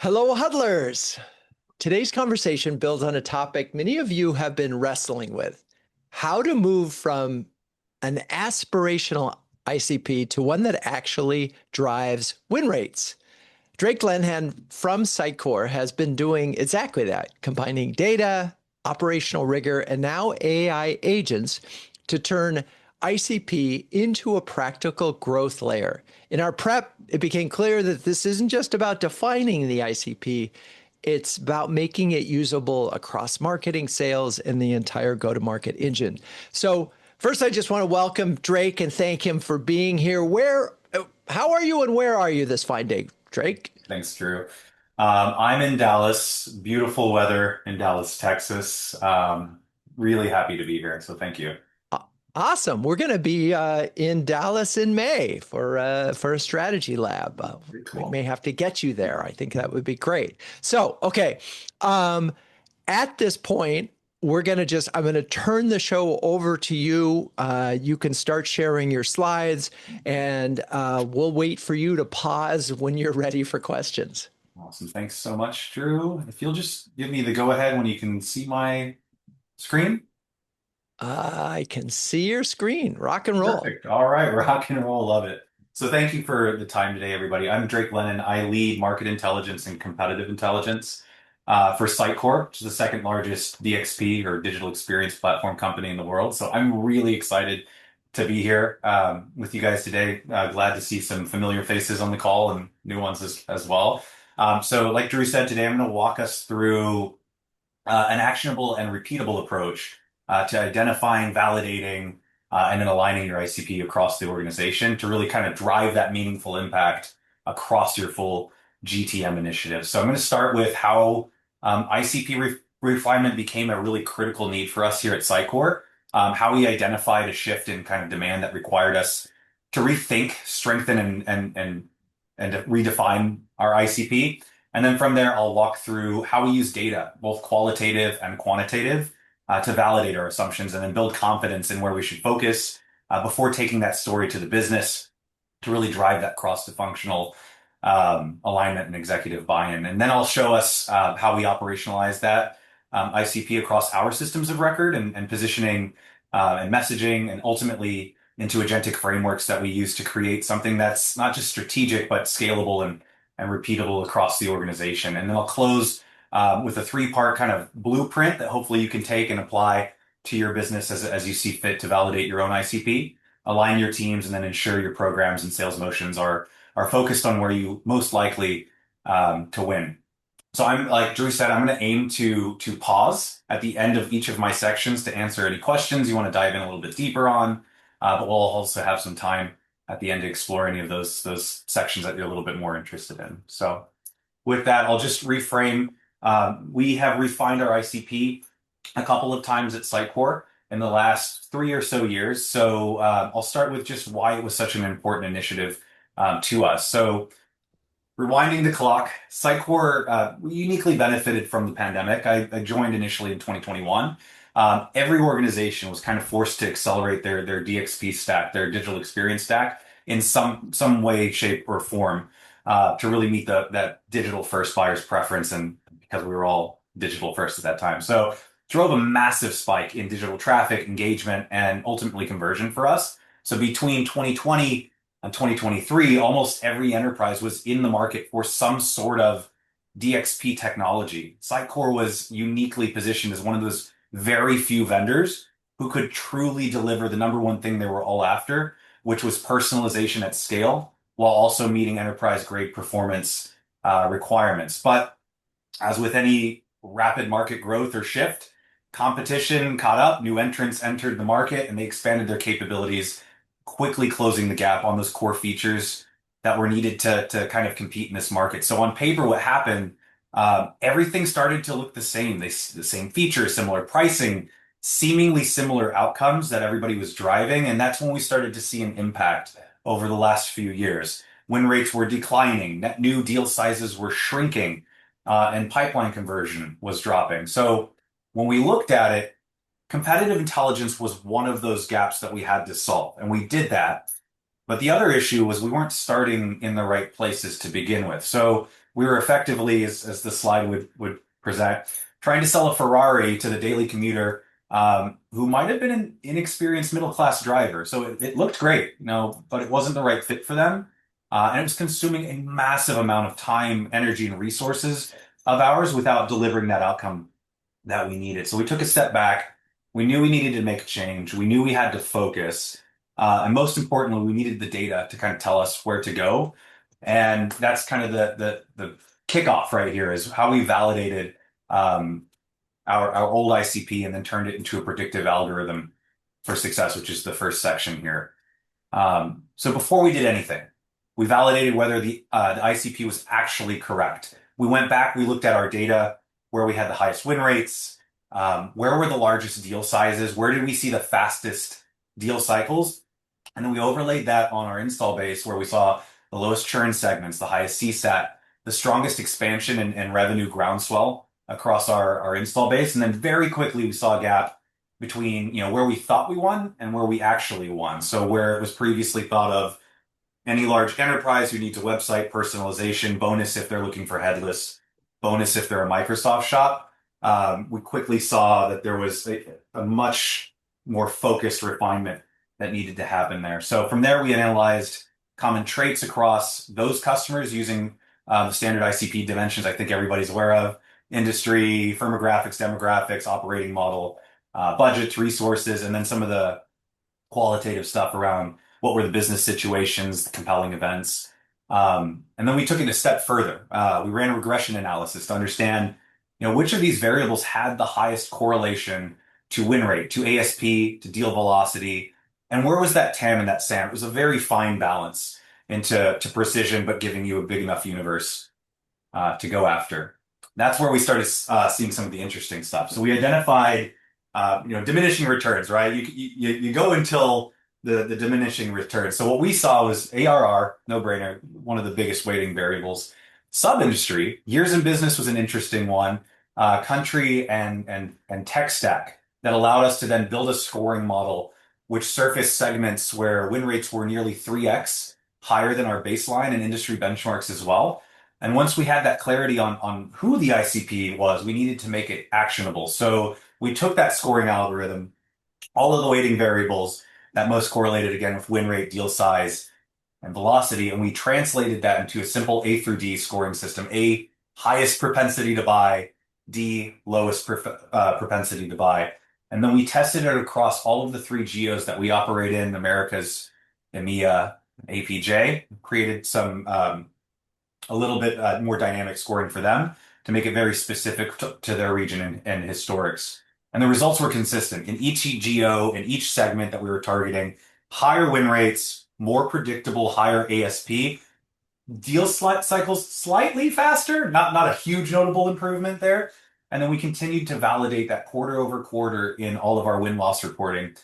Hello, huddlers. Today's conversation builds on a topic many of you have been wrestling with: how to move from an aspirational ICP to one that actually drives win rates. Drake Lenhan from Sitecore has been doing exactly that, combining data, operational rigor, and now AI agents to turn ICP into a practical growth layer. In our prep, it became clear that this isn't just about defining the ICP, it's about making it usable across marketing, sales, and the entire go-to-market engine. So first, I just want to welcome Drake and thank him for being here. How are you and where are you this fine day, Drake? Thanks, Drew. I'm in Dallas. Beautiful weather in Dallas, Texas. Really happy to be here. So thank you. Awesome. We're going to be in Dallas in May for a strategy lab. Very We cool. may have to get you there. I think that would be great. So, okay. Um, at this point, I'm going to turn the show over to you. You can start sharing your slides and we'll wait for you to pause when you're ready for questions. Awesome. Thanks so much, Drew. If you'll just give me the go ahead when you can see my screen. I can see your screen. Rock and roll. Perfect. All right. Rock and roll. Love it. So thank you for the time today, everybody. I'm Drake Lenhan. I lead market intelligence and competitive intelligence for Sitecore, which is the second largest DXP or digital experience platform company in the world. So I'm really excited to be here with you guys today. Glad to see some familiar faces on the call and new ones as well. So like Drew said, today I'm going to walk us through an actionable and repeatable approach to identifying, validating, and then aligning your ICP across the organization to really kind of drive that meaningful impact across your full GTM initiative. So I'm going to start with how ICP refinement became a really critical need for us here at Sitecore, how we identified a shift in kind of demand that required us to rethink, strengthen, and redefine our ICP. And then from there, I'll walk through how we use data, both qualitative and quantitative, to validate our assumptions and then build confidence in where we should focus before taking that story to the business to really drive that cross-functional alignment and executive buy-in. And then I'll show us how we operationalize that ICP across our systems of record and positioning and messaging and ultimately into agentic frameworks that we use to create something that's not just strategic, but scalable and repeatable across the organization. And then I'll close with a three-part kind of blueprint that hopefully you can take and apply to your business as you see fit to validate your own ICP, align your teams, and then ensure your programs and sales motions are focused on where you most likely to win. So I'm like Drew said, I'm going to aim to pause at the end of each of my sections to answer any questions you want to dive in a little bit deeper on. But we'll also have some time at the end to explore any of those sections that you're a little bit more interested in. So with that, I'll just reframe. We have refined our ICP a couple of times at Sitecore in the last 3 or so years. So I'll start with just why it was such an important initiative to us. So rewinding the clock, Sitecore uniquely benefited from the pandemic. I joined initially in 2021. Every organization was kind of forced to accelerate their DXP stack, their digital experience stack, in some way, shape, or form to really meet that digital first buyer's preference, and because we were all digital first at that time. So drove a massive spike in digital traffic, engagement, and ultimately conversion for us. So between 2020 and 2023, almost every enterprise was in the market for some sort of DXP technology. Sitecore was uniquely positioned as one of those very few vendors who could truly deliver the number one thing they were all after, which was personalization at scale, while also meeting enterprise grade performance requirements. But as with any rapid market growth or shift, competition caught up, new entrants entered the market, and they expanded their capabilities, quickly closing the gap on those core features that were needed to kind of compete in this market. So on paper, what happened, everything started to look the same. The same features, similar pricing, seemingly similar outcomes that everybody was driving. And that's when we started to see an impact over the last few years. Win rates were declining, net new deal sizes were shrinking, and pipeline conversion was dropping. So when we looked at it, competitive intelligence was one of those gaps that we had to solve, and we did that. But the other issue was we weren't starting in the right places to begin with. So we were effectively, as the slide would present, trying to sell a Ferrari to the daily commuter who might have been an inexperienced middle class driver. So it looked great, but it wasn't the right fit for them. And it was consuming a massive amount of time, energy, and resources of ours without delivering that outcome that we needed. So we took a step back. We knew we needed to make a change. We knew we had to focus. And most importantly, we needed the data to kind of tell us where to go. And that's kind of the kickoff right here is how we validated our old ICP and then turned it into a predictive algorithm for success, which is the first section here. So before we did anything, we validated whether the ICP was actually correct. We went back, we looked at our data, where we had the highest win rates, where were the largest deal sizes, where did we see the fastest deal cycles, and then we overlaid that on our install base where we saw the lowest churn segments, the highest CSAT, the strongest expansion and revenue groundswell across our install base, and then very quickly we saw a gap between where we thought we won and where we actually won. So where it was previously thought of any large enterprise who needs a website, personalization, bonus if they're looking for headless, bonus if they're a Microsoft shop. We quickly saw that there was a much more focused refinement that needed to happen there. So from there, we analyzed common traits across those customers using the standard ICP dimensions I think everybody's aware of: industry, firmographics, demographics, operating model, budgets, resources, and then some of the qualitative stuff around what were the business situations, the compelling events. And then we took it a step further. We ran a regression analysis to understand, which of these variables had the highest correlation to win rate, to ASP, to deal velocity, and where was that TAM and that SAM? It was a very fine balance into precision, but giving you a big enough universe to go after. That's where we started seeing some of the interesting stuff. So we identified, diminishing returns, right? You go until the diminishing returns. So what we saw was ARR, no brainer, one of the biggest weighting variables. Sub-industry, years in business was an interesting one. Country and tech stack that allowed us to then build a scoring model which surfaced segments where win rates were nearly 3x higher than our baseline and industry benchmarks as well. And once we had that clarity on who the ICP was, we needed to make it actionable. So we took that scoring algorithm, all of the weighting variables that most correlated again with win rate, deal size, and velocity, and we translated that into a simple A through D scoring system. A, highest propensity to buy, D, lowest propensity to buy. And then we tested it across all of the three geos that we operate in: Americas, EMEA, APJ, created some a little bit more dynamic scoring for them to make it very specific to their region and historics. And the results were consistent in each geo, in each segment that we were targeting: higher win rates, more predictable, higher ASP, deal cycles slightly faster, not a huge notable improvement there. And then we continued to validate that quarter over quarter in all of our win-loss reporting.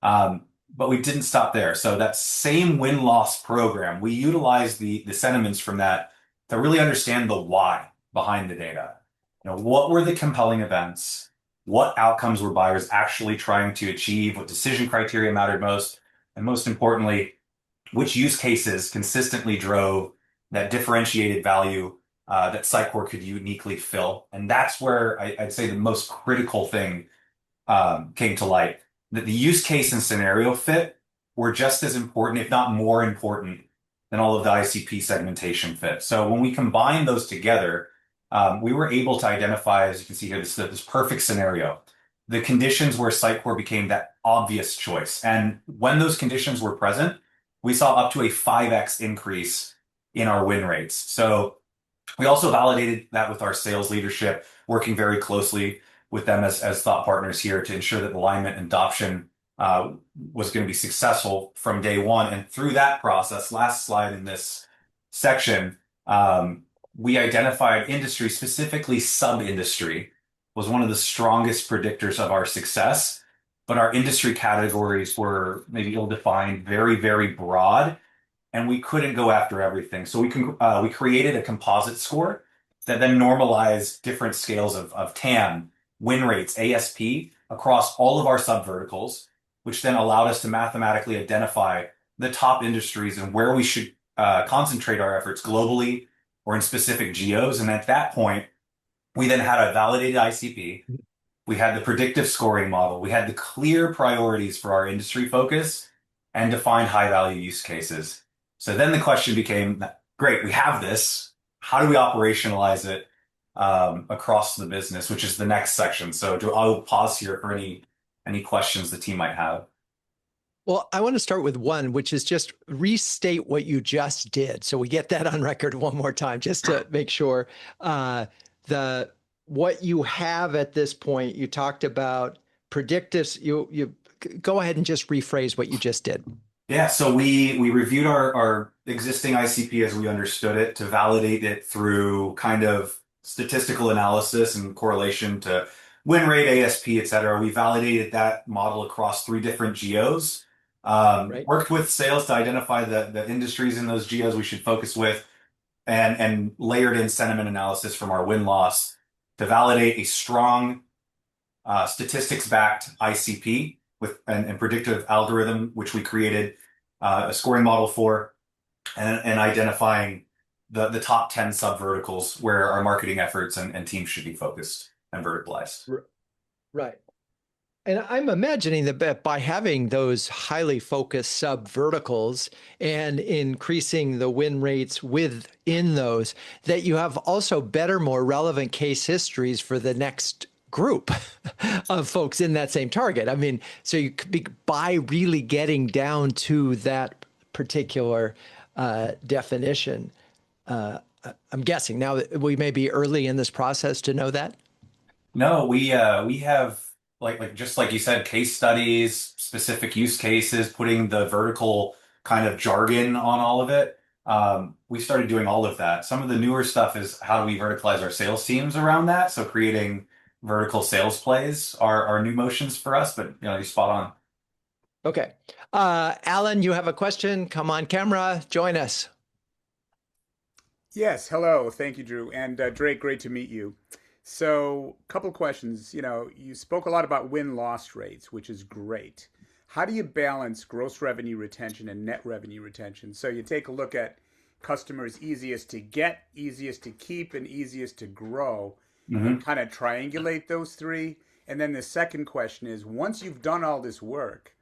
But we didn't stop there. So that same win-loss program, we utilized the sentiments from that to really understand the why behind the data. What were the compelling events? What outcomes were buyers actually trying to achieve? What decision criteria mattered most? And most importantly, which use cases consistently drove that differentiated value that Sitecore could uniquely fill? And that's where I'd say the most critical thing came to light. That the use case and scenario fit were just as important, if not more important, than all of the ICP segmentation fit. So when we combine those together, we were able to identify, as you can see here, this perfect scenario. The conditions where Sitecore became that obvious choice. And when those conditions were present, we saw up to a 5x increase in our win rates. So we also validated that with our sales leadership, working very closely with them as thought partners here to ensure that alignment and adoption was going to be successful from day one. And through that process, last slide in this section, we identified industry, specifically sub-industry, was one of the strongest predictors of our success. But our industry categories were maybe ill-defined, very, very broad, and we couldn't go after everything. So we created a composite score that then normalized different scales of TAM, win rates, ASP across all of our subverticals, which then allowed us to mathematically identify the top industries and where we should concentrate our efforts globally or in specific geos. And at that point, we then had a validated ICP. We had the predictive scoring model. We had the clear priorities for our industry focus and defined high value use cases. So then the question became, great, we have this. How do we operationalize it across the business, which is the next section. So I'll pause here for any questions the team might have. Well, I want to start with one, which is just restate what you just did. So we get that on record one more time, just to make sure the what you have at this point. You talked about predictive. You go ahead and just rephrase what you just did. Yeah, so we reviewed our existing ICP as we understood it to validate it through kind of statistical analysis and correlation to win rate, ASP, et cetera. We validated that model across 3 different geos. Right. Worked with sales to identify the industries in those geos we should focus with, and layered in sentiment analysis from our win-loss to validate a strong statistics-backed ICP with and predictive algorithm, which we created a scoring model for, and identifying the top 10 sub-verticals where our marketing efforts and teams should be focused and verticalized. Right. And I'm imagining that by having those highly focused sub verticals and increasing the win rates within those, that you have also better, more relevant case histories for the next group of folks in that same target. I mean, so you could be by really getting down to that particular definition. I'm guessing now we may be early in this process to know that. No, we have just like you said, case studies, specific use cases, putting the vertical kind of jargon on all of it. We started doing all of that. Some of the newer stuff is how do we verticalize our sales teams around that? So creating vertical sales plays are new motions for us, but you're spot on. Okay. Alan, you have a question? Come on camera, join us. Yes, hello. Thank you, Drew. And Drake, great to meet you. So, a couple questions. You spoke a lot about win-loss rates, which is great. How do you balance gross revenue retention and net revenue retention? So you take a look at customers easiest to get, easiest to keep, and easiest to grow, and kind of triangulate those three. And then the second question is, once you've done all this work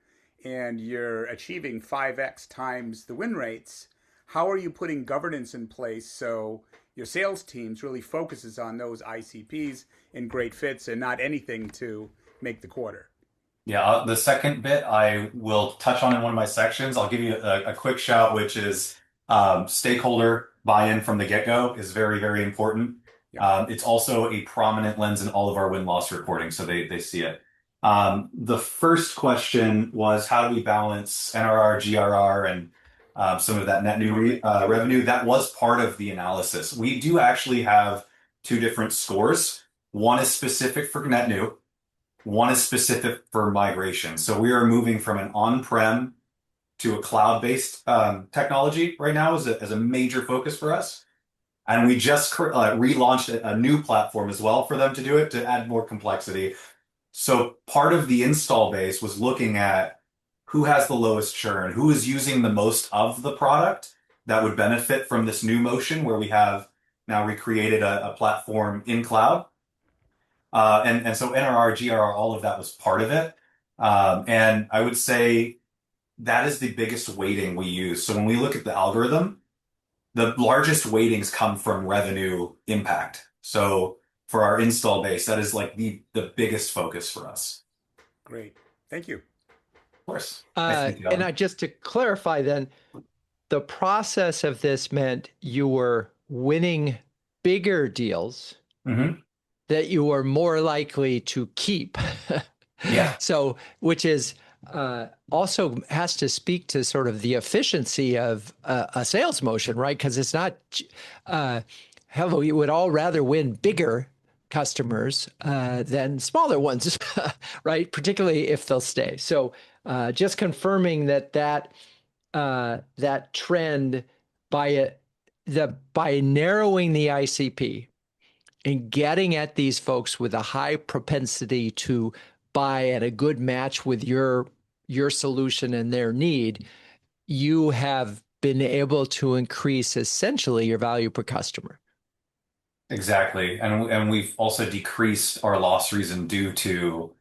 and you're achieving 5x times the win rates, how are you putting governance in place so your sales teams really focuses on those ICPs and great fits and not anything to make the quarter? Yeah, the second bit I will touch on in one of my sections. I'll give you a quick shout, which is stakeholder buy-in from the get-go is very, very important. Yeah. It's also a prominent lens in all of our win-loss reporting, so they see it. The first question was how do we balance NRR, GRR, and some of that net new revenue? That was part of the analysis. We do actually have 2 different scores. One is specific for net new. One is specific for migration. So we are moving from an on-prem to a cloud-based technology right now as a major focus for us. And we just relaunched a new platform as well for them to do it to add more complexity. So part of the install base was looking at who has the lowest churn, who is using the most of the product that would benefit from this new motion where we have now recreated a platform in cloud. And so NRR, GRR, all of that was part of it. And I would say that is the biggest weighting we use. So when we look at the algorithm, the largest weightings come from revenue impact. So for our install base, that is like the biggest focus for us. Great. Thank you. Of course. And just to clarify then, the process of this meant you were winning bigger deals that you were more likely to keep. Yeah. So, which is also has to speak to sort of the efficiency of a sales motion, right? Because it's not, hell, you would all rather win bigger customers than smaller ones, right? Particularly if they'll stay. So just confirming that trend by narrowing the ICP and getting at these folks with a high propensity to buy at a good match with your solution and their need, you have been able to increase essentially your value per customer. Exactly. And we've also decreased our loss reason due to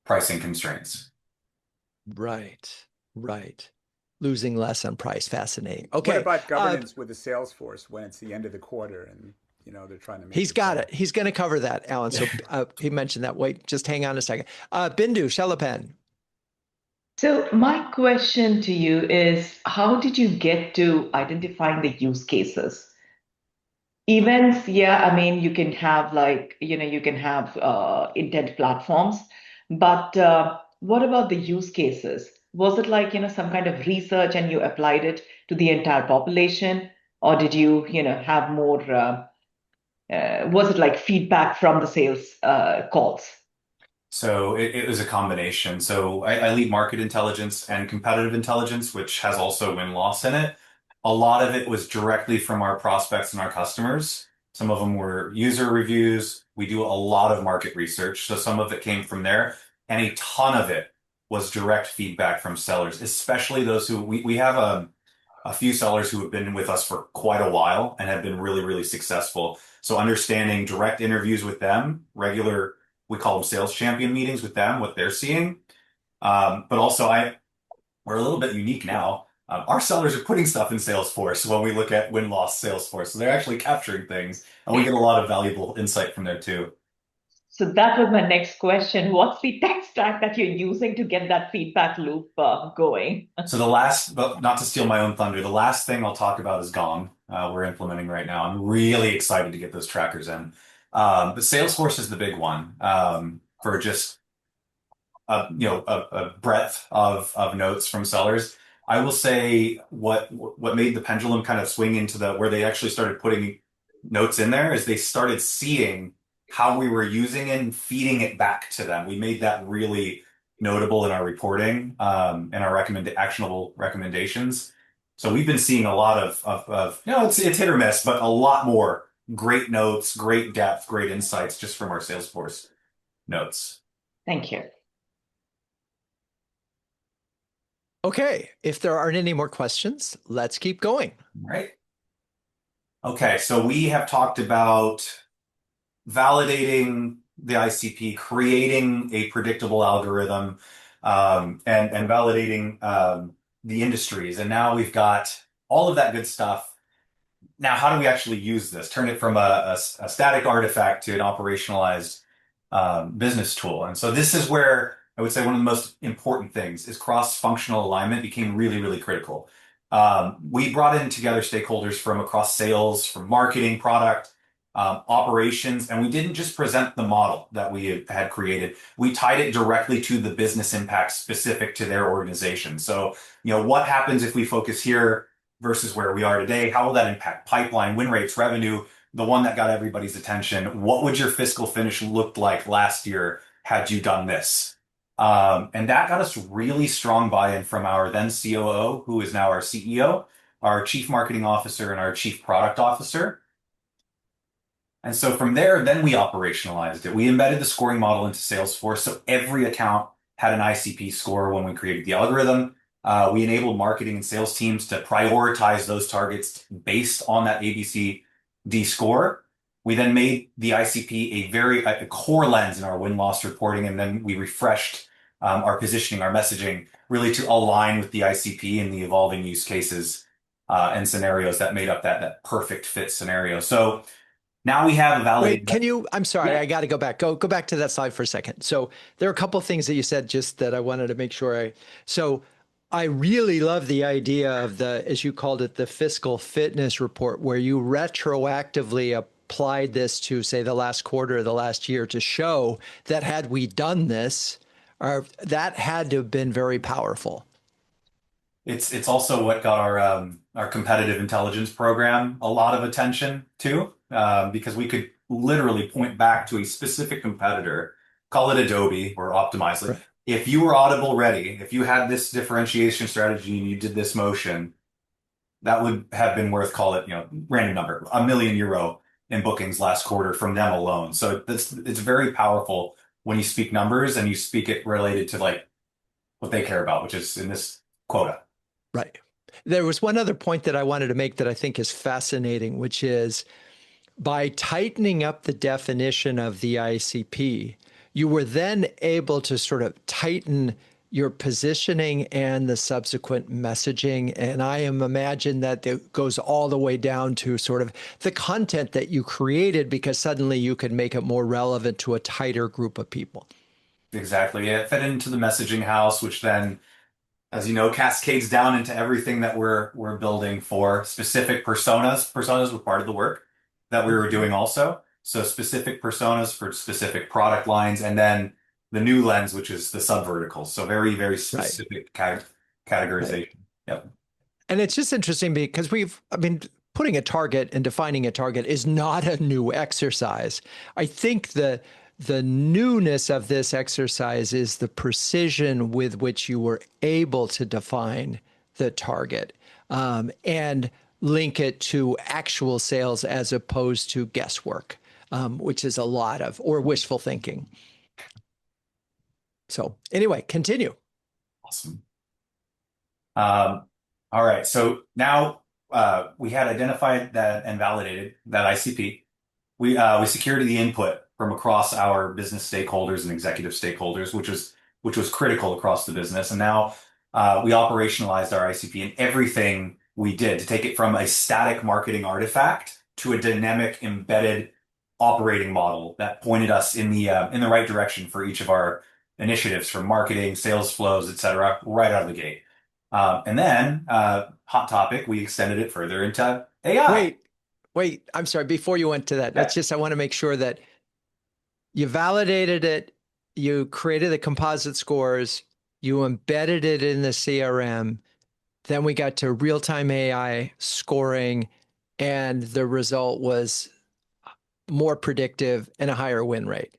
pricing constraints. Right, right. Losing less on price. Fascinating. What Okay. about governance with the sales force when it's the end of the quarter and they're trying to make He's this got it. call? He's going to cover that, Alan. So he mentioned that. Wait, just hang on a second. Bindu Shalapan. So my question to you is, how did you get to identifying the use cases? Events, yeah, I mean, you can have you can have intent platforms, but what about the use cases? Was it like, some kind of research and you applied it to the entire population, or did you, have more, was it like feedback from the sales calls? So it was a combination. So I lead market intelligence and competitive intelligence, which has also win-loss in it. A lot of it was directly from our prospects and our customers. Some of them were user reviews. We do a lot of market research. So some of it came from there. And a ton of it was direct feedback from sellers, especially those who we have a few sellers who have been with us for quite a while and have been really, really successful. So understanding direct interviews with them, regular, we call them sales champion meetings with them, what they're seeing. But also we're a little bit unique now. Our sellers are putting stuff in Salesforce when we look at win-loss Salesforce. So they're actually capturing things and we get a lot of valuable insight from there too. So that was my next question. What's the tech stack that you're using to get that feedback loop going? So the last, but not to steal my own thunder, the last thing I'll talk about is Gong. We're implementing right now. I'm really excited to get those trackers in. But Salesforce is the big one for just a breadth of notes from sellers. I will say what made the pendulum kind of swing into where they actually started putting notes in there is they started seeing how we were using it and feeding it back to them. We made that really notable in our reporting and our actionable recommendations. So we've been seeing a lot of it's hit or miss, but a lot more great notes, great depth, great insights just from our Salesforce notes. Thank you. Okay. If there aren't any more questions, let's keep going. All right. Okay. So we have talked about validating the ICP, creating a predictable algorithm, and validating the industries. And now we've got all of that good stuff. Now, how do we actually use this? Turn it from a static artifact to an operationalized business tool. And so this is where I would say one of the most important things is cross-functional alignment became really, really critical. We brought in together stakeholders from across sales, from marketing, product, operations, and we didn't just present the model that we had created. We tied it directly to the business impact specific to their organization. So, what happens if we focus here versus where we are today? How will that impact pipeline, win rates, revenue? The one that got everybody's attention. What would your fiscal finish look like last year had you done this? And that got us really strong buy-in from our then COO, who is now our CEO, our chief marketing officer, and our chief product officer. And so from there, then we operationalized it. We embedded the scoring model into Salesforce. So every account had an ICP score when we created the algorithm. We enabled marketing and sales teams to prioritize those targets based on that ABCD score. We then made the ICP a core lens in our win-loss reporting, and then we refreshed our positioning, our messaging, really to align with the ICP and the evolving use cases and scenarios that made up that perfect fit scenario. So now we have a validated. Wait, I'm sorry, Yeah. I got to go back. Go back to that slide for a second. So there are a couple of things that you said just that I wanted to make sure so I really love the idea of as you called it, the fiscal fitness report, where you retroactively applied this to, say, the last quarter of the last year to show that had we done this, that had to have been very powerful. It's also what got our competitive intelligence program a lot of attention too, because we could literally point back to a specific competitor, call it Adobe or Optimizely. Right. If you were Audible ready, if you had this differentiation strategy and you did this motion, that would have been worth, call it, random number, €1 million in bookings last quarter from them alone. So it's very powerful when you speak numbers and you speak it related to like what they care about, which is in this quota. Right. There was one other point that I wanted to make that I think is fascinating, which is by tightening up the definition of the ICP, you were then able to sort of tighten your positioning and the subsequent messaging. And I am imagine that it goes all the way down to sort of the content that you created, because suddenly you could make it more relevant to a tighter group of people. Exactly. It fed into the messaging house, which then, as you know, cascades down into everything that we're building for specific personas. Personas were part of the work that we were doing also. So specific personas for specific product lines, and then the new lens, which is the subverticals. So very, very specific categorization. Right. Yep. And it's just interesting because putting a target and defining a target is not a new exercise. I think the newness of this exercise is the precision with which you were able to define the target and link it to actual sales as opposed to guesswork, which is a lot of, or wishful thinking. So anyway, continue. Awesome. All right. So now we had identified that and validated that ICP. We secured the input from across our business stakeholders and executive stakeholders, which was critical across the business. And now we operationalized our ICP in everything we did to take it from a static marketing artifact to a dynamic embedded operating model that pointed us in the right direction for each of our initiatives, from marketing, sales flows, et cetera, right out of the gate. And then, hot topic, we extended it further into AI. Wait, I'm sorry. Before you went to that, I want to make sure that you validated it, you created the composite scores, you embedded it in the CRM, then we got to real-time AI scoring, and the result was more predictive and a higher win rate.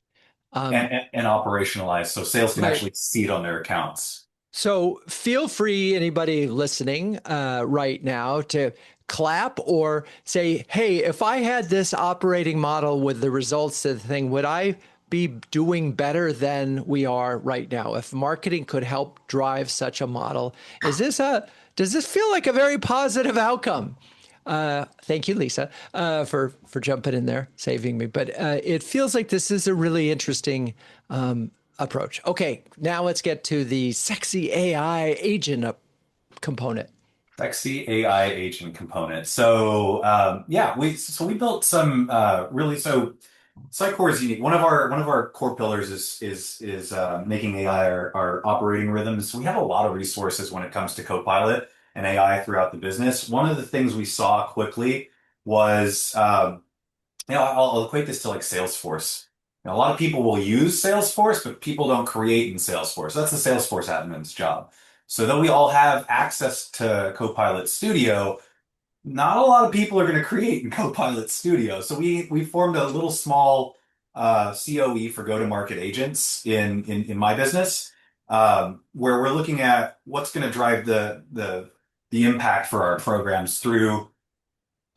And operationalized, so sales can actually see it on their accounts. So feel free, anybody listening right now, to clap or say, hey, if I had this operating model with the results of the thing, would I be doing better than we are right now? If marketing could help drive such a model, does this feel like a very positive outcome? Thank you, Lisa, for jumping in there, saving me. But it feels like this is a really interesting approach. Okay, now let's get to the sexy AI agent component. Sexy AI agent component. So we built some Sitecore is unique. One of our core pillars is making AI our operating rhythms. So we have a lot of resources when it comes to Copilot and AI throughout the business. One of the things we saw quickly was I'll equate this to like Salesforce. A lot of people will use Salesforce, but people don't create in Salesforce. That's the Salesforce admin's job. So though we all have access to Copilot Studio, not a lot of people are going to create in Copilot Studio. So we formed a little small COE for go-to-market agents in my business, where we're looking at what's going to drive the impact for our programs through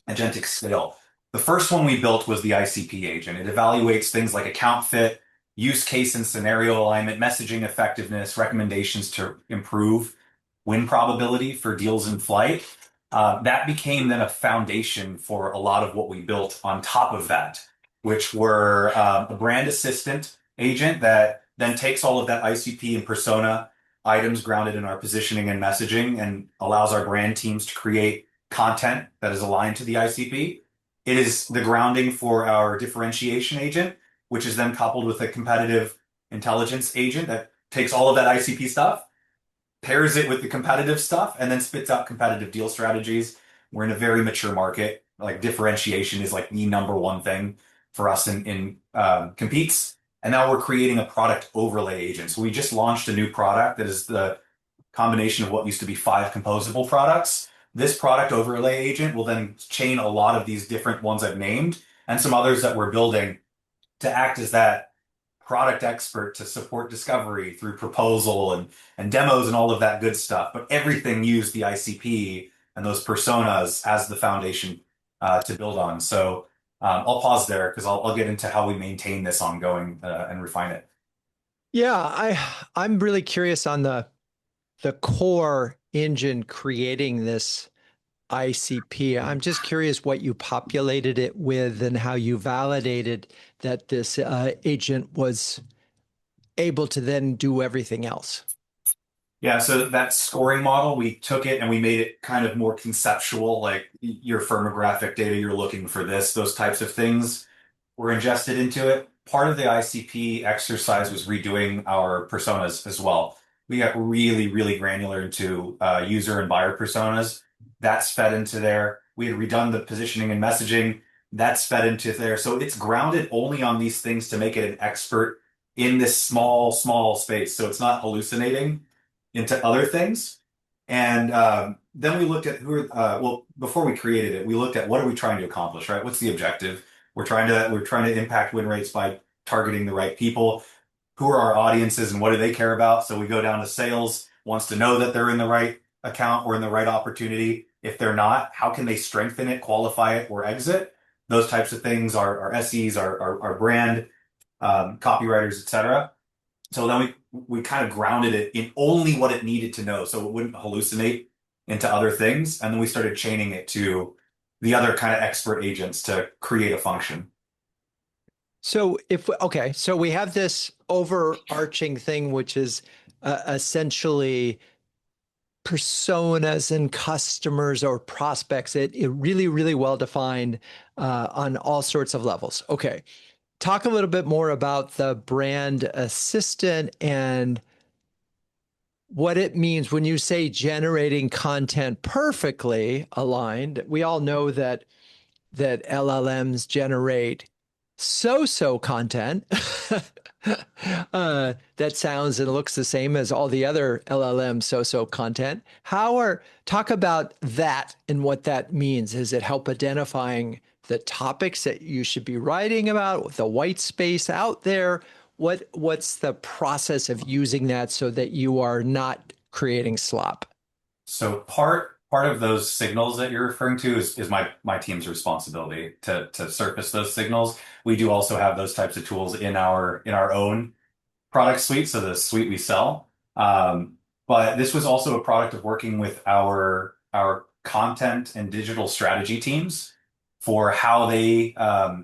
agentic scale. The first one we built was the ICP agent. It evaluates things like account fit, use case and scenario alignment, messaging effectiveness, recommendations to improve win probability for deals in flight. That became then a foundation for a lot of what we built on top of that, which were a brand assistant agent that then takes all of that ICP and persona items grounded in our positioning and messaging and allows our brand teams to create content that is aligned to the ICP. It is the grounding for our differentiation agent, which is then coupled with a competitive intelligence agent that takes all of that ICP stuff, pairs it with the competitive stuff, and then spits out competitive deal strategies. We're in a very mature market. Like differentiation is like the number one thing for us in competes. And now we're creating a product overlay agent. So we just launched a new product that is the combination of what used to be 5 composable products. This product overlay agent will then chain a lot of these different ones I've named and some others that we're building to act as that product expert to support discovery through proposal and demos and all of that good stuff. But everything used the ICP and those personas as the foundation to build on. So I'll pause there because I'll get into how we maintain this ongoing and refine it. Yeah, I'm really curious on the the core engine creating this ICP. I'm just curious what you populated it with and how you validated that this agent was able to then do everything else. Yeah, so that scoring model, we took it and we made it kind of more conceptual, like your firmographic data, you're looking for this, those types of things were ingested into it. Part of the ICP exercise was redoing our personas as well. We got really, really granular into user and buyer personas. That's fed into there. We had redone the positioning and messaging. That's fed into there. So it's grounded only on these things to make it an expert in this small, small space. So it's not hallucinating into other things. And then we looked at well, before we created it, we looked at what are we trying to accomplish, right? What's the objective? We're trying to impact win rates by targeting the right people. Who are our audiences and what do they care about? So we go down to sales, wants to know that they're in the right account or in the right opportunity. If they're not, how can they strengthen it, qualify it, or exit? Those types of things are our SEs, our brand, copywriters, etc. So then we kind of grounded it in only what it needed to know, so it wouldn't hallucinate into other things. And then we started chaining it to the other kind of expert agents to create a function. So so we have this overarching thing, which is essentially personas and customers or prospects. It really, really well defined on all sorts of levels. Okay. Talk a little bit more about the brand assistant and what it means when you say generating content perfectly aligned. We all know that LLMs generate so content that sounds and looks the same as all the other LLM so content. Talk about that and what that means. Does it help identifying the topics that you should be writing about, the white space out there? What's the process of using that so that you are not creating slop? So part of those signals that you're referring to is my team's responsibility to surface those signals. We do also have those types of tools in our own product suite, so the suite we sell. But this was also a product of working with our content and digital strategy teams for how they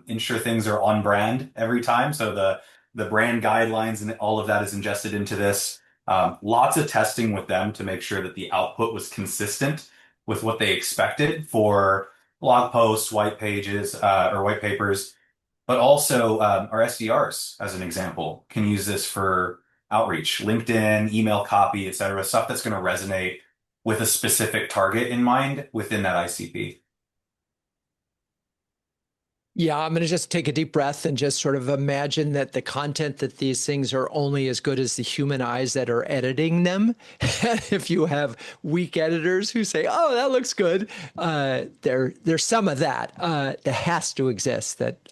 ensure things are on brand every time. So the brand guidelines and all of that is ingested into this. Lots of testing with them to make sure that the output was consistent with what they expected for blog posts, white pages, or white papers. But also our SDRs, as an example, can use this for outreach, LinkedIn, email copy, et cetera, stuff that's going to resonate with a specific target in mind within that ICP. Yeah, I'm going to just take a deep breath and just sort of imagine that the content that these things are only as good as the human eyes that are editing them. If you have weak editors who say, "Oh, that looks good," there's some of that that has to exist. That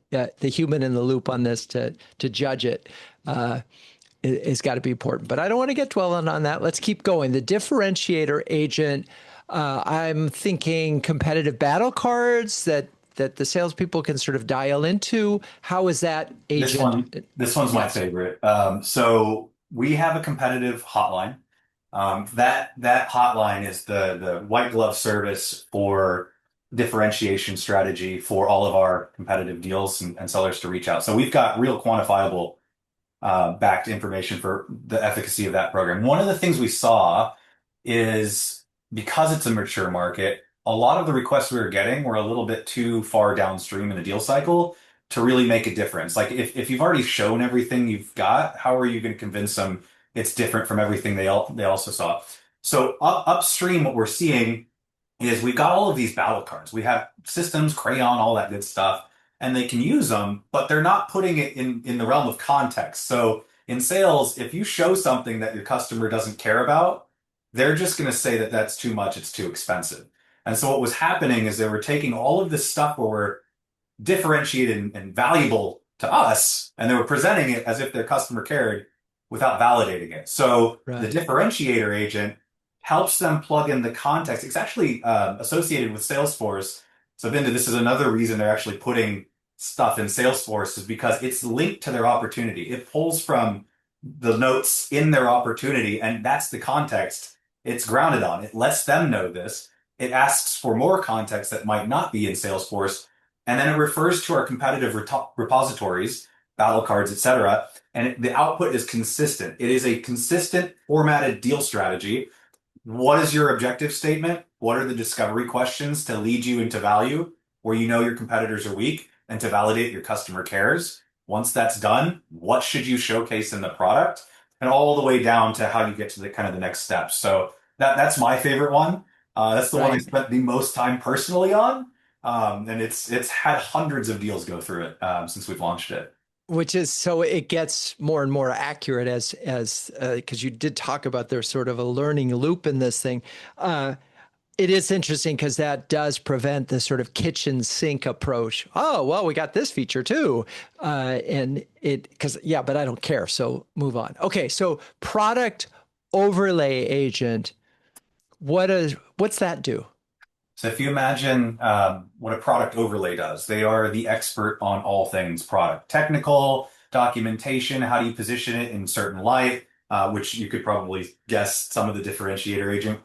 the human in the loop on this to judge it is got to be important. But I don't want to get dwelling on that. Let's keep going. The differentiator agent. I'm thinking competitive battle cards that the salespeople can sort of dial into. How is that agent? This one's my favorite. So we have a competitive hotline. That hotline is the white glove service for differentiation strategy for all of our competitive deals and sellers to reach out. So we've got real quantifiable backed information for the efficacy of that program. One of the things we saw is because it's a mature market, a lot of the requests we were getting were a little bit too far downstream in the deal cycle to really make a difference. Like if you've already shown everything you've got, how are you going to convince them it's different from everything they also saw? So upstream, what we're seeing is we've got all of these battle cards. We have systems, crayon, all that good stuff, and they can use them, but they're not putting it in the realm of context. So in sales, if you show something that your customer doesn't care about, they're just going to say that that's too much, it's too expensive. And so what was happening is they were taking all of this stuff where we're differentiated and valuable to us, and they were presenting it as if their customer cared without validating it. So the differentiator agent helps them plug in the context. It's actually associated with Salesforce. So Binda, this is another reason they're actually putting stuff in Salesforce is because it's linked to their opportunity. It pulls from the notes in their opportunity, and that's the context it's grounded on. It lets them know this. It asks for more context that might not be in Salesforce, and then it refers to our competitive repositories, battle cards, etc. And the output is consistent. It is a consistent formatted deal strategy. What is your objective statement? What are the discovery questions to lead you into value where you know your competitors are weak and to validate your customer cares? Once that's done, what should you showcase in the product? And all the way down to how you get to the kind of the next steps. So that's my favorite one. That's the one I Right. spent the most time personally on. And it's had hundreds of deals go through it since we've launched it. Which is so it gets more and more accurate as because you did talk about there's sort of a learning loop in this thing. It is interesting because that does prevent the sort of kitchen sink approach. Oh, well, we got this feature too. And it, because, yeah, but I don't care. So move on. Okay. So product overlay agent, what's that do? So if you imagine what a product overlay does, they are the expert on all things product. Technical, documentation, how do you position it in certain light, which you could probably guess some of the differentiator agent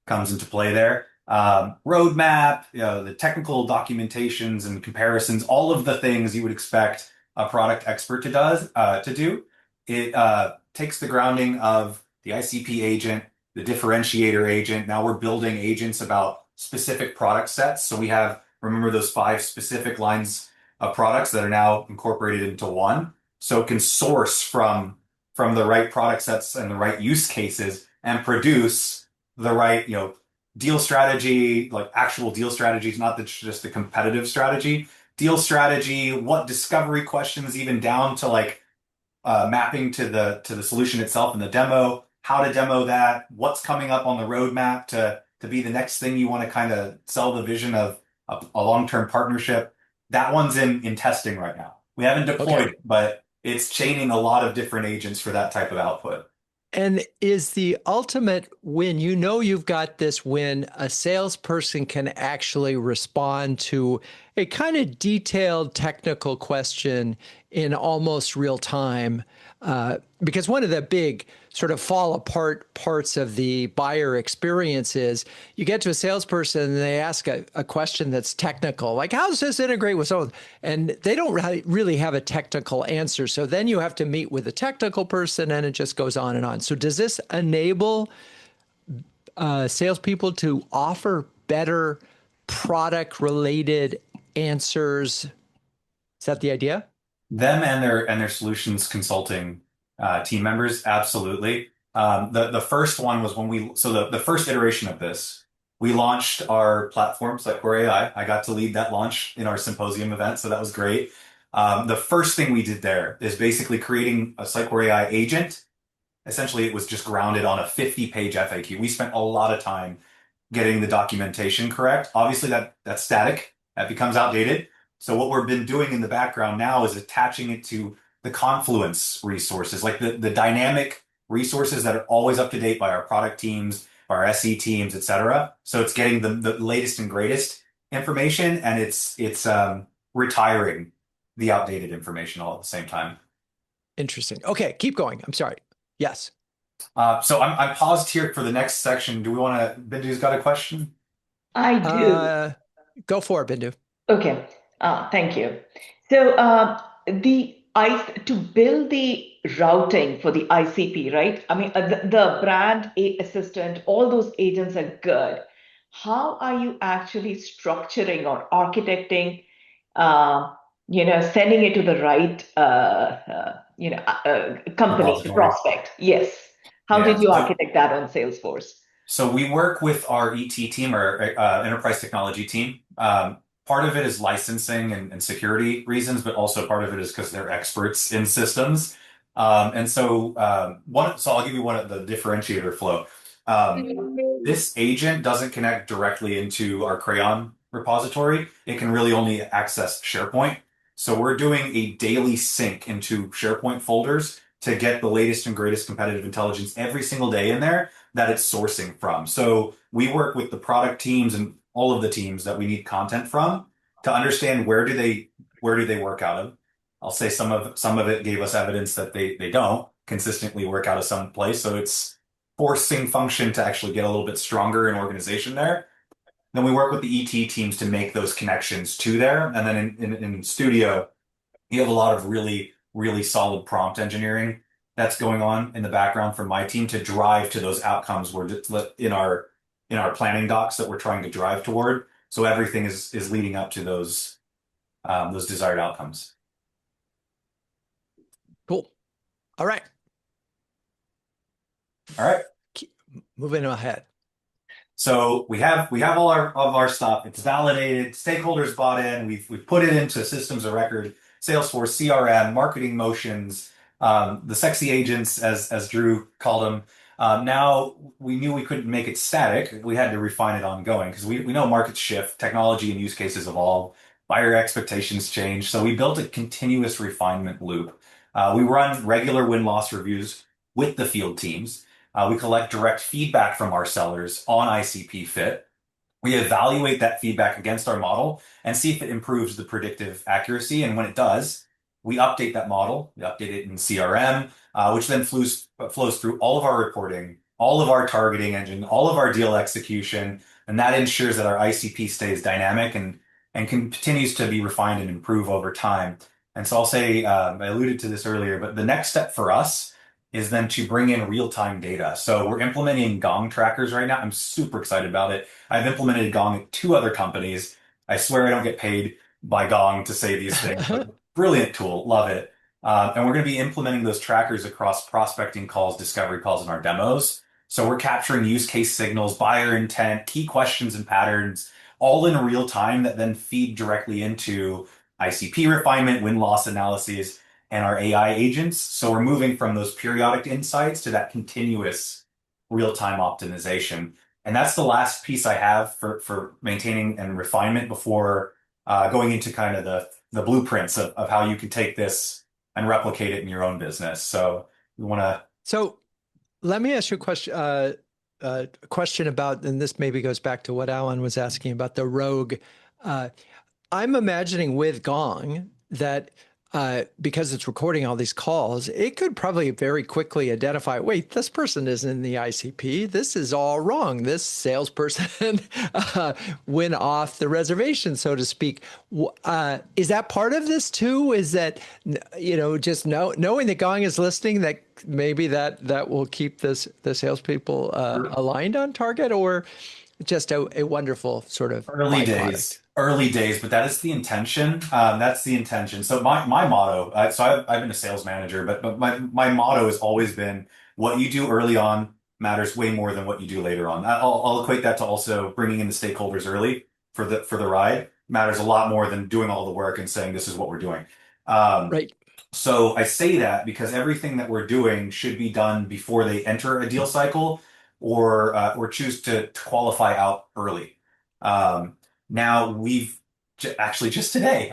comes into play there. Roadmap, the technical documentations and comparisons, all of the things you would expect a product expert to do. It takes the grounding of the ICP agent, the differentiator agent. Now we're building agents about specific product sets. So we have, remember those 5 specific lines of products that are now incorporated into one. So it can source from the right product sets and the right use cases and produce the right, deal strategy, like actual deal strategies, not just the competitive strategy. Deal strategy, what discovery questions, even down to like mapping to the solution itself in the demo, how to demo that, what's coming up on the roadmap to be the next thing you want to kind of sell the vision of a long-term partnership. That one's in testing right now. We haven't deployed Okay. it, but it's chaining a lot of different agents for that type of output. And is the ultimate win, you've got this when a salesperson can actually respond to a kind of detailed technical question in almost real time. Because one of the big sort of fall apart parts of the buyer experience is you get to a salesperson and they ask a question that's technical, like, how does this integrate with so? And they don't really have a technical answer. So then you have to meet with a technical person and it just goes on and on. So does this enable salespeople to offer better product related answers? Is that the idea? Them and their solutions consulting team members, absolutely. The first one was when the first iteration of this, we launched our platform, Sitecore AI. I got to lead that launch in our symposium event, so that was great. The first thing we did there is basically creating a Sitecore AI agent. Essentially, it was just grounded on a 50-page FAQ. We spent a lot of time getting the documentation correct. Obviously, that's static. That becomes outdated. So what we've been doing in the background now is attaching it to the Confluence resources, like the dynamic resources that are always up to date by our product teams, by our SE teams, et cetera. So it's getting the latest and greatest information, and it's retiring the outdated information all at the same time. Interesting. Okay, keep going. I'm sorry. Yes. So I'm paused here for the next section. Do we want to? Bindu's got a question. I do. Go for it, Bindu. Okay, thank you. So to build the routing for the ICP, right? I mean, the brand assistant, all those agents are good. How are you actually structuring or architecting, sending it to the right, company, Repository. prospect? Yes. How Yeah. did you So architect that on Salesforce? So we work with our ET team, our enterprise technology team. Part of it is licensing and security reasons, but also part of it is because they're experts in systems. So I'll give you one of the differentiator flow. This agent doesn't connect directly into our Crayon repository. It can really only access SharePoint. So we're doing a daily sync into SharePoint folders to get the latest and greatest competitive intelligence every single day in there that it's sourcing from. So we work with the product teams and all of the teams that we need content from to understand where do they work out of. I'll say some of it gave us evidence that they don't, consistently work out of some place. So it's forcing function to actually get a little bit stronger in organization there. Then we work with the ET teams to make those connections to there. And then in studio, you have a lot of really, really solid prompt engineering that's going on in the background from my team to drive to those outcomes we're in our planning docs that we're trying to drive toward. So everything is leading up to those desired outcomes. Cool. All right. All right. Keep moving ahead. So we have all of our stuff. It's validated. Stakeholders bought in. We've put it into systems of record, Salesforce, CRM, marketing motions, the sexy agents, as Drew called them. Now we knew we couldn't make it static. We had to refine it ongoing because we know markets shift, technology and use cases evolve, buyer expectations change. So we built a continuous refinement loop. We run regular win-loss reviews with the field teams. We collect direct feedback from our sellers on ICP fit. We evaluate that feedback against our model and see if it improves the predictive accuracy. And when it does, we update that model. We update it in CRM, which then flows through all of our reporting, all of our targeting engine, all of our deal execution. And that ensures that our ICP stays dynamic and continues to be refined and improve over time. And so I'll say, I alluded to this earlier, but the next step for us is then to bring in real-time data. So we're implementing Gong trackers right now. I'm super excited about it. I've implemented Gong at 2 other companies. I swear I don't get paid by Gong to say these things, but brilliant tool. Love it. And we're going to be implementing those trackers across prospecting calls, discovery calls, and our demos. So we're capturing use case signals, buyer intent, key questions and patterns, all in real time that then feed directly into ICP refinement, win-loss analyses, and our AI agents. So we're moving from those periodic insights to that continuous real-time optimization. And that's the last piece I have for maintaining and refinement before going into kind of the blueprints of how you can take this and replicate it in your own business. So we want to. So let me ask you a question about, and this maybe goes back to what Alan was asking about the rogue. I'm imagining with Gong that because it's recording all these calls, it could probably very quickly identify, wait, this person isn't in the ICP. This is all wrong. This salesperson went off the reservation, so to speak. Is that part of this too? Is that, just knowing that Gong is listening, that maybe that will keep the salespeople aligned on target, or just a wonderful sort of early days, but that is the intention. That's the intention. So my motto, so I've been a sales manager, but my motto has always been what you do early on matters way more than what you do later on. I'll equate that to also bringing in the stakeholders early for the ride matters a lot more than doing all the work and saying this is what we're doing. Right. So I say that because everything that we're doing should be done before they enter a deal cycle or choose to qualify out early. Now we've actually just today,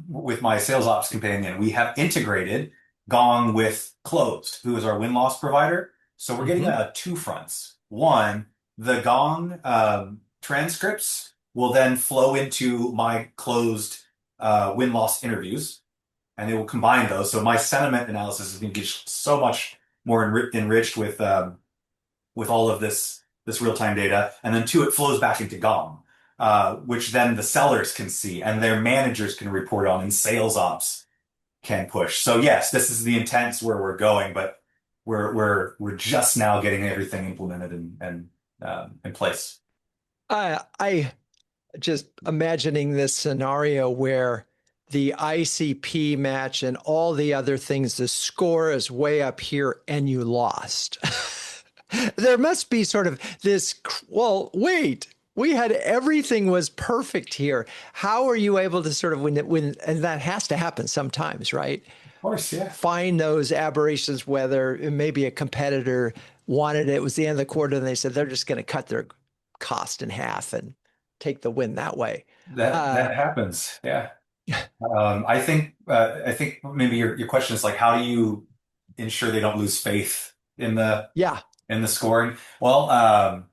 with my sales ops companion, we have integrated Gong with Closed, who is our win-loss provider. So we're getting 2 fronts. One, the Gong transcripts will then flow into my Closed win-loss interviews, and they will combine those. So my sentiment analysis is going to get so much more enriched with all of this real-time data. And then 2, it flows back into Gong. Which then the sellers can see and their managers can report on and sales ops can push. So yes, this is the intent where we're going, but we're just now getting everything implemented and in place. I just imagining this scenario where the ICP match and all the other things, the score is way up here and you lost. There must be sort of this, well, wait, we had everything was perfect here. How are you able to sort of when and that has to happen sometimes, right? Of course, yeah. Find those aberrations, whether maybe a competitor wanted it was the end of the quarter and they said they're just going to cut their cost in half and take the win that way. That happens. Yeah. I think maybe your question is like, how do you ensure they don't lose faith in the scoring? Well,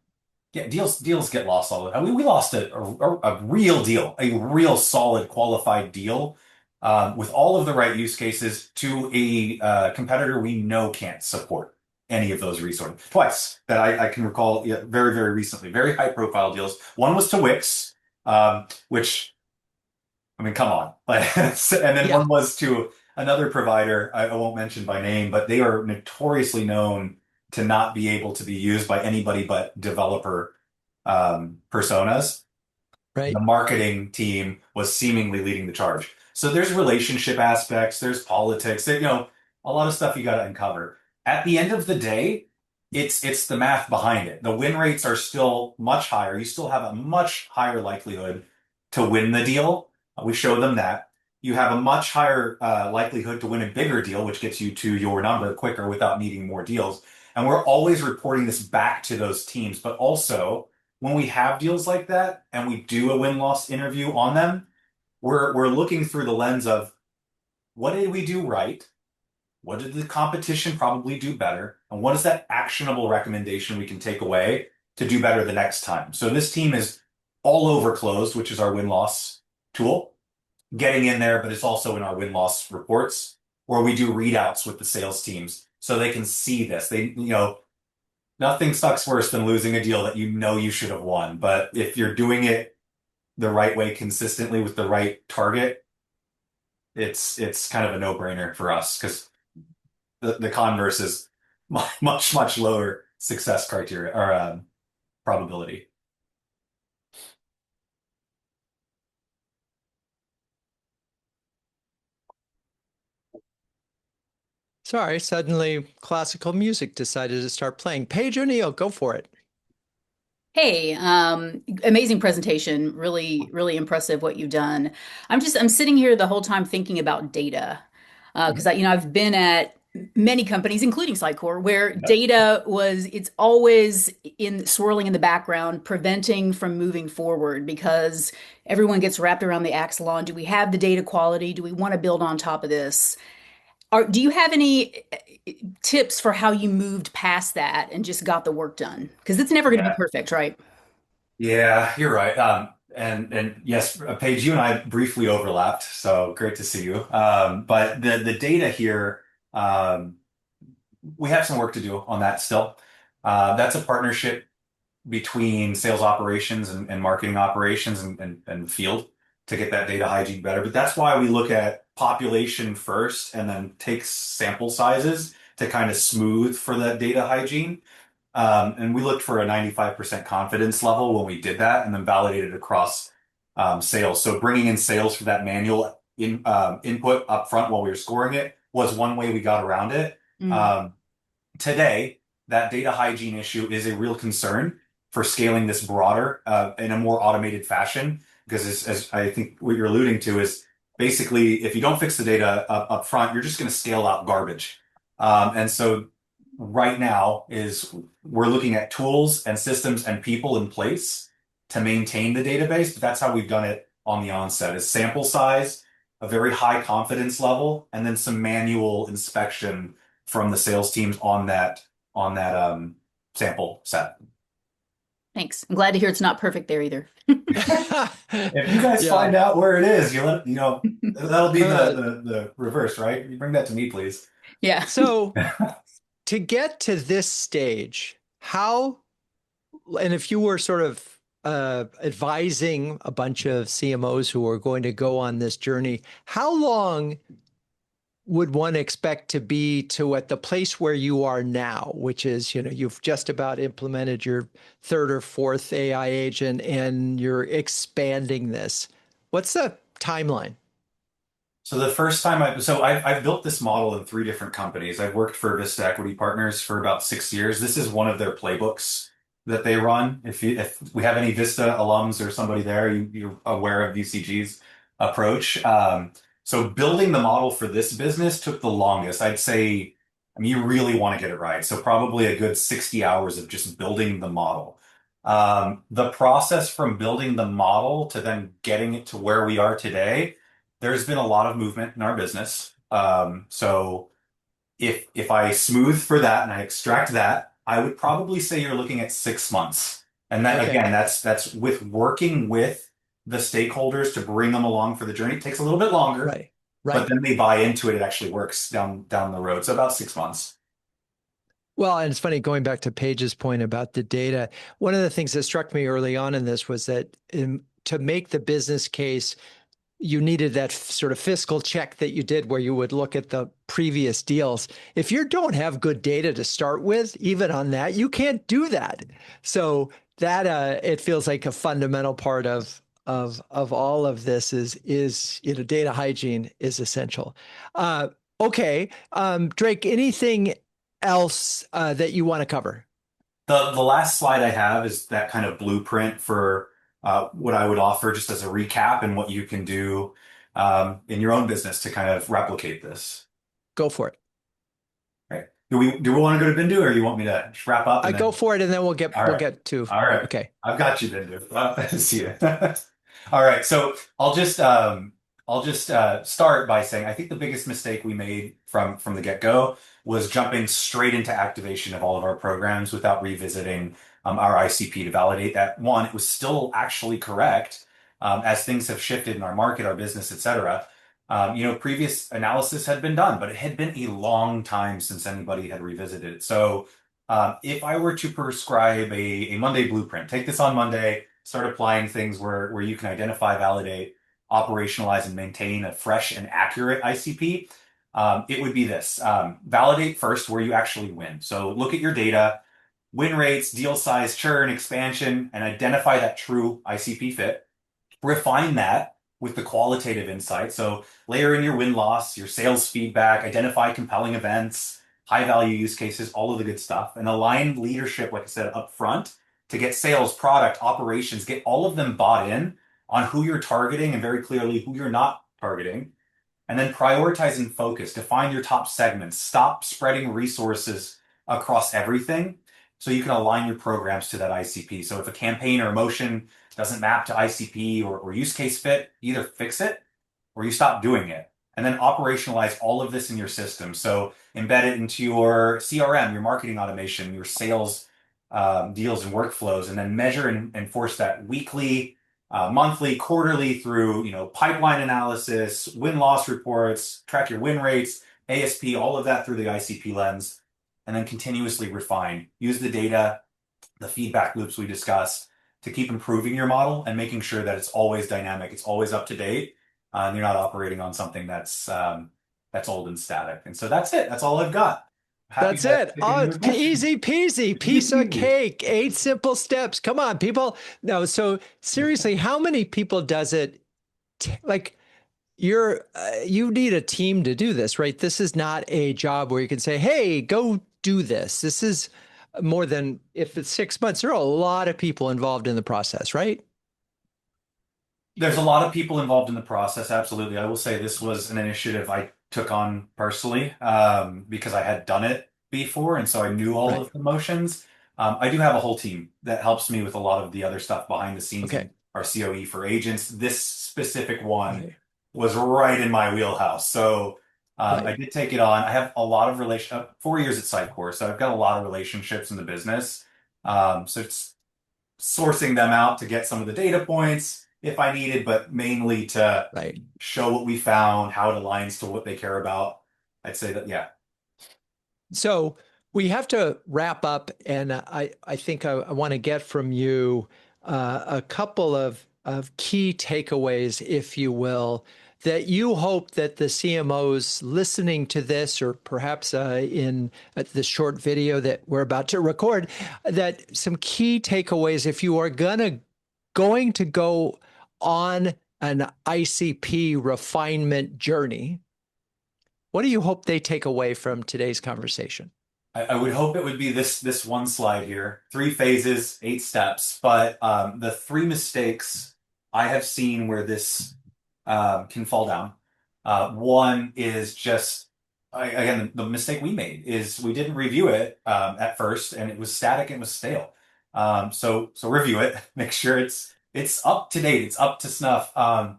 yeah, deals get lost all the time. We lost a real deal, a real solid qualified deal with all of the right use cases to a competitor we know can't support any of those resources. Twice that I can recall, yeah, very, very recently, very high profile deals. One was to Wix, which, I mean, come on. And then Yeah. one was to another provider, I won't mention by name, but they are notoriously known to not be able to be used by anybody but developer personas. The Right. marketing team was seemingly leading the charge. So there's relationship aspects, there's politics, a lot of stuff you got to uncover. At the end of the day, it's the math behind it. The win rates are still much higher. You still have a much higher likelihood to win the deal. We show them that. You have a much higher likelihood to win a bigger deal, which gets you to your number quicker without needing more deals. And we're always reporting this back to those teams, but also when we have deals like that and we do a win-loss interview on them, we're looking through the lens of what did we do right? What did the competition probably do better? And what is that actionable recommendation we can take away to do better the next time? So this team is all over closed, which is our win-loss tool, getting in there, but it's also in our win-loss reports where we do readouts with the sales teams so they can see this. Nothing sucks worse than losing a deal that you know you should have won. But if you're doing it the right way consistently with the right target, it's kind of a no-brainer for us because the converse is much, much lower success criteria or probability. Sorry, suddenly classical music decided to start playing. Paige O'Neill, go for it. Hey, amazing presentation. Really, really impressive what you've done. I'm sitting here the whole time thinking about data. Because I've been at many companies, including Sitecore, where it's always swirling in the background, preventing from moving forward because everyone gets wrapped around the axle on, do we have the data quality? Do we want to build on top of this? Do you have any tips for how you moved past that and just got the work done? Because it's never going to be Yeah. perfect, right? Yeah, you're right. And yes, Paige, you and I briefly overlapped, so great to see you. But the data here, we have some work to do on that still. That's a partnership between sales operations and marketing operations and field to get that data hygiene better. But that's why we look at population first and then take sample sizes to kind of smooth for that data hygiene. And we looked for a 95% confidence level when we did that and then validated across sales. So bringing in sales for that manual input up front while we were scoring it was one way we got around it. Mm. Today, that data hygiene issue is a real concern for scaling this broader in a more automated fashion. Because as I think what you're alluding to is basically if you don't fix the data up front, you're just going to scale out garbage. And so right now is we're looking at tools and systems and people in place to maintain the database. But that's how we've done it on the onset is sample size, a very high confidence level, and then some manual inspection from the sales teams on that sample set. Thanks. I'm glad to hear it's not perfect there either. If you guys Yeah. find out where it is, that'll be the reverse, right? You bring that to me, please. Yeah. So to get to this stage, and if you were sort of advising a bunch of CMOs who are going to go on this journey, how long would one expect to be to at the place where you are now, which is, you've just about implemented your third or fourth AI agent and you're expanding this? What's the timeline? So the first time I've built this model in 3 different companies. I've worked for Vista Equity Partners for about 6 years. This is one of their playbooks that they run. If we have any Vista alums or somebody there, you're aware of VCG's approach. So building the model for this business took the longest. I'd say, I mean, you really want to get it right. So probably a good 60 hours of just building the model. The process from building the model to then getting it to where we are today, there's been a lot of movement in our business. So if I smooth for that and I extract that, I would probably say you're looking at 6 months. And that again, that's with working with the stakeholders to bring them along for the journey. It takes a little bit longer. Right. but then they buy into it. It actually works down the road. So about 6 months. Well, and it's funny, going back to Paige's point about the data, one of the things that struck me early on in this was that to make the business case, you needed that sort of fiscal check that you did where you would look at the previous deals. If you don't have good data to start with, even on that, you can't do that. So that it feels like a fundamental part of all of this is data hygiene is essential. Okay, Drake, anything else that you want to cover? The last slide I have is that kind of blueprint for what I would offer just as a recap and what you can do in your own business to kind of replicate this. Go for it. Right. Do we want to go to Bindu, or you want me to just wrap up? I go for it, and then we'll get to. All right. Okay. I've got you, Bindu. See you. All right. So I'll just start by saying I think the biggest mistake we made from the get-go was jumping straight into activation of all of our programs without revisiting our ICP to validate that, one, it was still actually correct as things have shifted in our market, our business, et cetera. Previous analysis had been done, but it had been a long time since anybody had revisited it. So if I were to prescribe a Monday blueprint, take this on Monday, start applying things where you can identify, validate, operationalize, and maintain a fresh and accurate ICP, it would be this. Validate first where you actually win. So look at your data, win rates, deal size, churn, expansion, and identify that true ICP fit. Refine that with the qualitative insight. So layer in your win-loss, your sales feedback, identify compelling events, high-value use cases, all of the good stuff, and align leadership, like I said, up front to get sales, product, operations, get all of them bought in on who you're targeting and very clearly who you're not targeting. And then prioritize and focus. Define your top segments. Stop spreading resources across everything so you can align your programs to that ICP. So if a campaign or emotion doesn't map to ICP or use case fit, either fix it or you stop doing it. And then operationalize all of this in your system. So embed it into your CRM, your marketing automation, your sales deals and workflows, and then measure and enforce that weekly, monthly, quarterly through pipeline analysis, win-loss reports, track your win rates, ASP, all of that through the ICP lens, and then continuously refine. Use the data, the feedback loops we discussed to keep improving your model and making sure that it's always dynamic, it's always up to date, and you're not operating on something that's old and static. And so that's it. That's all I've got. That's it. Oh, easy peasy, piece of cake, 8 simple steps. Come on, people. No, so seriously, how many people does it? You need a team to do this, right? This is not a job where you can say, "Hey, go do this." This is more than, if it's 6 months. There are a lot of people involved in the process, right? There's a lot of people involved in the process. Absolutely. I will say this was an initiative I took on personally because I had done it before. And so I knew all of the motions. I do have a whole team that helps me with a lot of the other stuff behind the scenes. Okay. Our COE for agents. This specific one was right in my wheelhouse. So I did take it on. I have a lot of 4 years at Sitecore. So I've got a lot of relationships in the business. So it's sourcing them out to get some of the data points if I needed, but mainly to show what we found, how it aligns to what they care about. I'd say that, yeah. So we have to wrap up, and I think I want to get from you a couple of key takeaways, if you will, that you hope that the CMOs listening to this, or perhaps in the short video that we're about to record, that some key takeaways if you are going to go on an ICP refinement journey. What do you hope they take away from today's conversation? I would hope it would be this one slide here. 3 phases, 8 steps. But the 3 mistakes I have seen where this can fall down. One is just, again, the mistake we made is we didn't review it at first, and it was static and it was stale. So review it, make sure it's up to date, it's up to snuff. I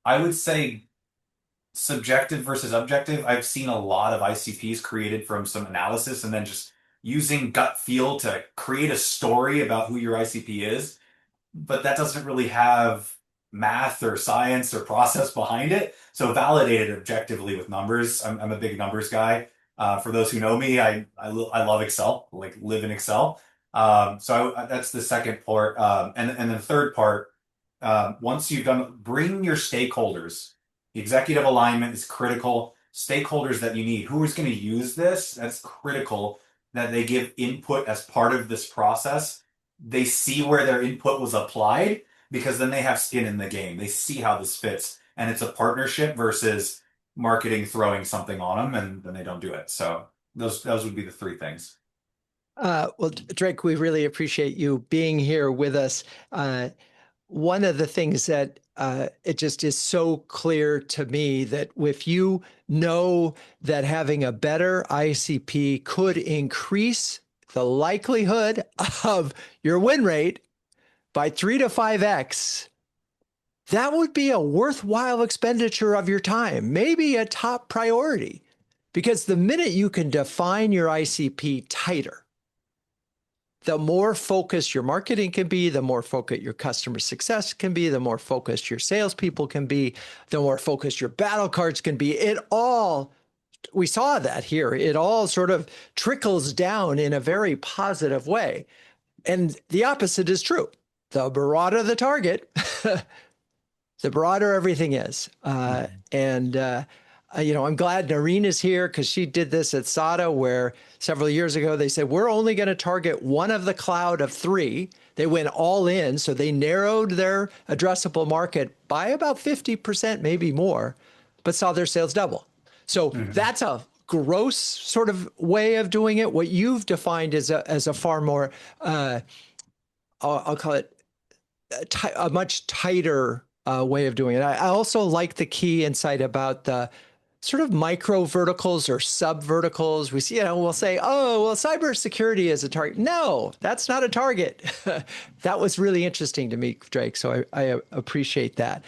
would say subjective versus objective. I've seen a lot of ICPs created from some analysis and then just using gut feel to create a story about who your ICP is, but that doesn't really have math or science or process behind it. So validate it objectively with numbers. I'm a big numbers guy. For those who know me, I love Excel, like live in Excel. That's the second part. And the third part, once you've done, bring your stakeholders. The executive alignment is critical. Stakeholders that you need, who is going to use this, that's critical that they give input as part of this process. They see where their input was applied because then they have skin in the game. They see how this fits. And it's a partnership versus marketing throwing something on them and then they don't do it. So those would be the three things. Well, Drake, we really appreciate you being here with us. One of the things that it just is so clear to me that if you know that having a better ICP could increase the likelihood of your win rate by 3 to 5x, that would be a worthwhile expenditure of your time, maybe a top priority. Because the minute you can define your ICP tighter, the more focused your marketing can be, the more focused your customer success can be, the more focused your salespeople can be, the more focused your battle cards can be. We saw that here. It all sort of trickles down in a very positive way. And the opposite is true. The broader the target, the broader everything is. I'm glad Noreen is here because she did this at SADA, where several years ago they said, we're only going to target one of the cloud of three. They went all in. So they narrowed their addressable market by about 50%, maybe more, but saw their sales double. So that's a gross sort of way of doing it. What you've defined as a far more, I'll call it a much tighter way of doing it. I also like the key insight about the sort of micro verticals or sub verticals. We see, we'll say, oh, well, cybersecurity is a target. No, that's not a target. That was really interesting to me, Drake. So I appreciate that.